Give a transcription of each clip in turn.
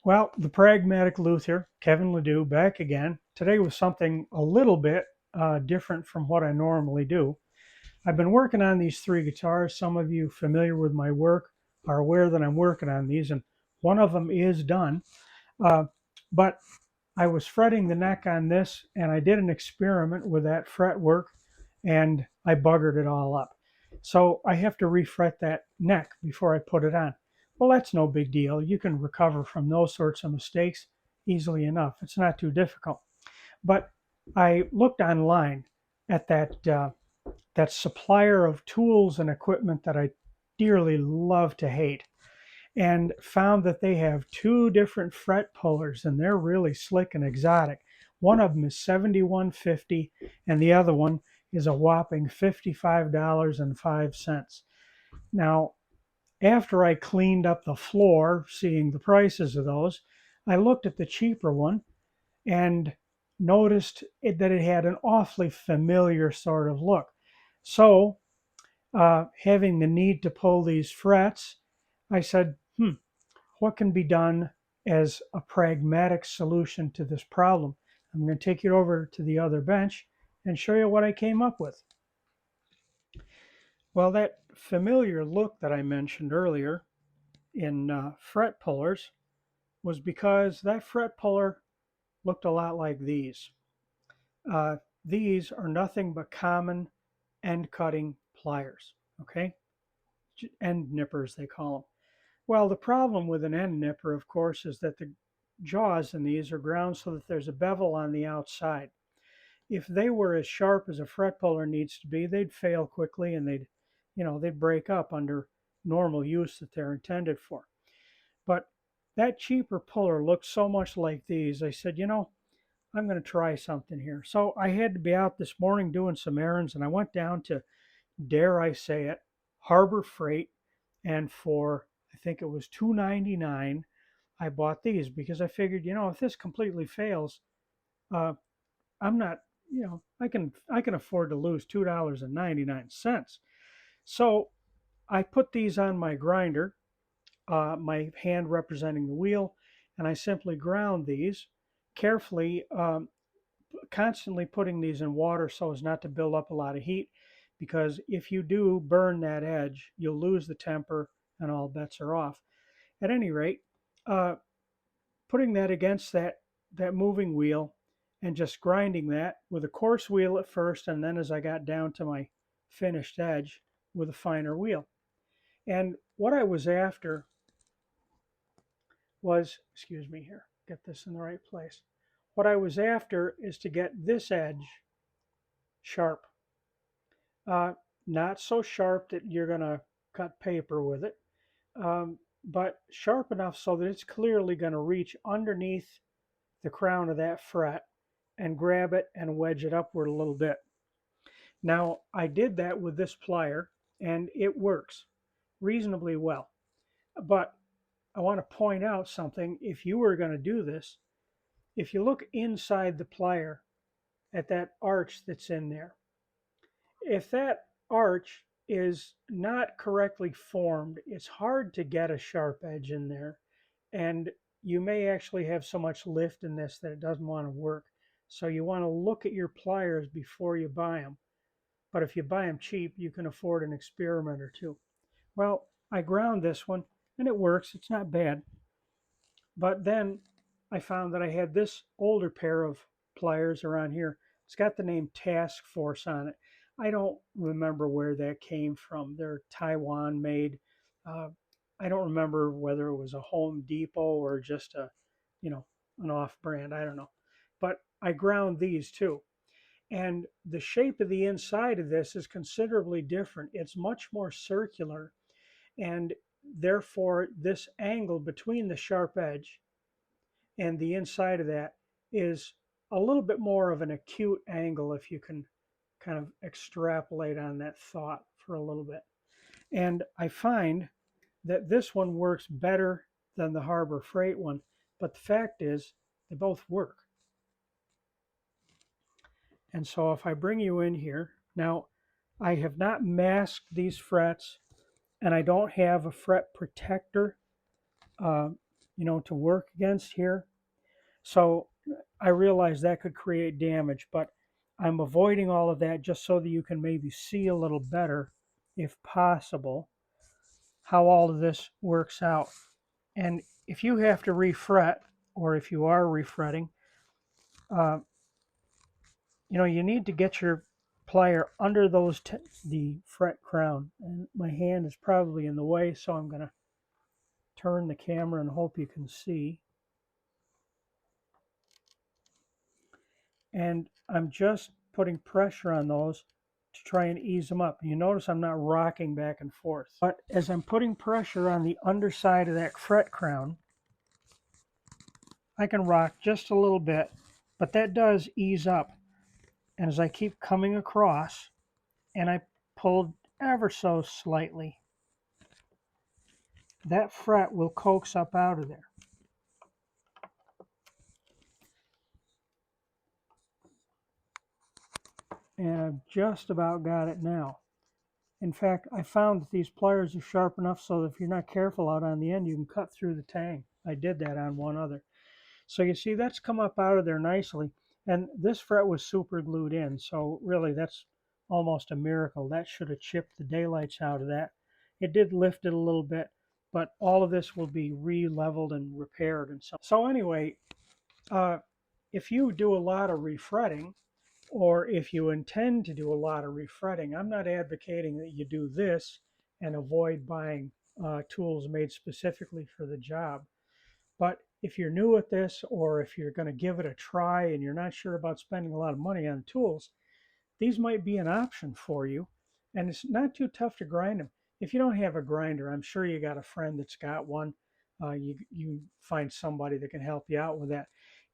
Well, the Pragmatic Luthier, Kevin Ledoux, back again. Today was something a little bit different from what I normally do. I've been working on these three guitars. Some of you familiar with my work are aware that I'm working on these, and one of them is done. Uh, but I was fretting the neck on this, and I did an experiment with that fretwork, and I buggered it all up. So I have to refret that neck before I put it on. Well, that's no big deal. You can recover from those sorts of mistakes easily enough. It's not too difficult. But I looked online at that supplier of tools and equipment that I dearly love to hate, and found that they have two different fret pullers, and they're really slick and exotic. One of them is 71.50 and the other one is a whopping $55.05. Now, after I cleaned up the floor, seeing the prices of those, I looked at the cheaper one and noticed that it had an awfully familiar sort of look. So, having the need to pull these frets, I said, what can be done as a pragmatic solution to this problem? I'm going to take you over to the other bench and show you what I came up with. Well, that familiar look that I mentioned earlier in fret pullers was because that fret puller looked a lot like these. Uh, these are nothing but common end cutting pliers, okay? End nippers, they call them. Well, the problem with an end nipper, of course, is that the jaws in these are ground so that there's a bevel on the outside. If they were as sharp as a fret puller needs to be, they'd fail quickly and they'd break up under normal use that they're intended for. But that cheaper puller looked so much like these, I said, I'm going to try something here. So I had to be out this morning doing some errands, and I went down to, dare I say it, Harbor Freight, and for I think it was $2.99, I bought these because I figured, if this completely fails, uh, I'm not, I can afford to lose $2.99. So I put these on my grinder, my hand representing the wheel, and I simply ground these carefully, constantly putting these in water so as not to build up a lot of heat. Because if you do burn that edge, you'll lose the temper and all bets are off. At any rate, uh, putting that against that moving wheel and just grinding that with a coarse wheel at first, and then as I got down to my finished edge with a finer wheel. And what I was after was, excuse me here, get this in the right place. What I was after is to get this edge sharp. Uh, Not so sharp that you're going to cut paper with it, but sharp enough so that it's clearly going to reach underneath the crown of that fret and grab it and wedge it upward a little bit. Now, I did that with this plier and it works reasonably well. But I want to point out something. If you were going to do this, if you look inside the plier at that arch that's in there, if that arch is not correctly formed, it's hard to get a sharp edge in there. And you may actually have so much lift in this that it doesn't want to work. So you want to look at your pliers before you buy them. But if you buy them cheap, you can afford an experiment or two. Well, I ground this one and it works. It's not bad. But then I found that I had this older pair of pliers around here. It's got the name Task Force on it. I don't remember where that came from. They're Taiwan made. Uh, I don't remember whether it was a Home Depot or just you know, an off brand. I don't know. But I ground these too. And the shape of the inside of this is considerably different. It's much more circular, and therefore this angle between the sharp edge and the inside of that is a little bit more of an acute angle, if you can kind of extrapolate on that thought for a little bit. And I find that this one works better than the Harbor Freight one, but the fact is they both work. And so if I bring you in here, now I have not masked these frets and I don't have a fret protector uh, to work against here. So I realize that could create damage, but I'm avoiding all of that just so that you can maybe see a little better, if possible, how all of this works out. And if you have to refret, or if you are refretting, uh, you need to get your plier under the fret crown. And my hand is probably in the way, so I'm going to turn the camera and hope you can see. And I'm just putting pressure on those to try and ease them up. You notice I'm not rocking back and forth. But as I'm putting pressure on the underside of that fret crown, I can rock just a little bit, but that does ease up. And as I keep coming across, and I pulled ever so slightly, that fret will coax up out of there. And I've just about got it now. In fact, I found that these pliers are sharp enough so that if you're not careful out on the end, you can cut through the tang. I did that on one other. So you see that's come up out of there nicely. And this fret was super glued in, so really that's almost a miracle. That should have chipped the daylights out of that. It did lift it a little bit, but all of this will be re-leveled and repaired and so on. So anyway, if you do a lot of refretting, or if you intend to do a lot of refretting, I'm not advocating that you do this and avoid buying tools made specifically for the job. But if you're new at this, or if you're going to give it a try and you're not sure about spending a lot of money on tools, these might be an option for you. And it's not too tough to grind them. If you don't have a grinder, I'm sure you got a friend that's got one. You find somebody that can help you out with that.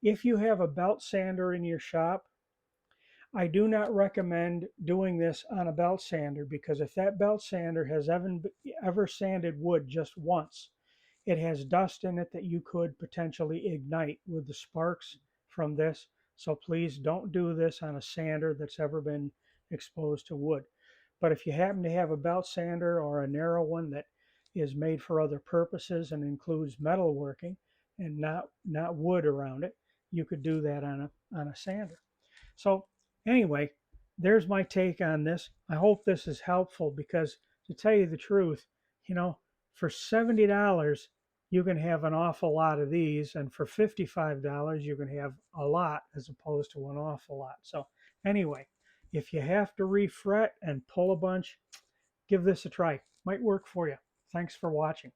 If you have a belt sander in your shop, I do not recommend doing this on a belt sander, because if that belt sander has ever sanded wood just once, it has dust in it that you could potentially ignite with the sparks from this. So please don't do this on a sander that's ever been exposed to wood. But if you happen to have a belt sander or a narrow one that is made for other purposes and includes metalworking and not wood around it, you could do that on a sander. So anyway, there's my take on this. I hope this is helpful, because to tell you the truth, for $70, you can have an awful lot of these, and for $55, you can have a lot as opposed to an awful lot. So anyway, if you have to refret and pull a bunch, give this a try. Might work for you. Thanks for watching.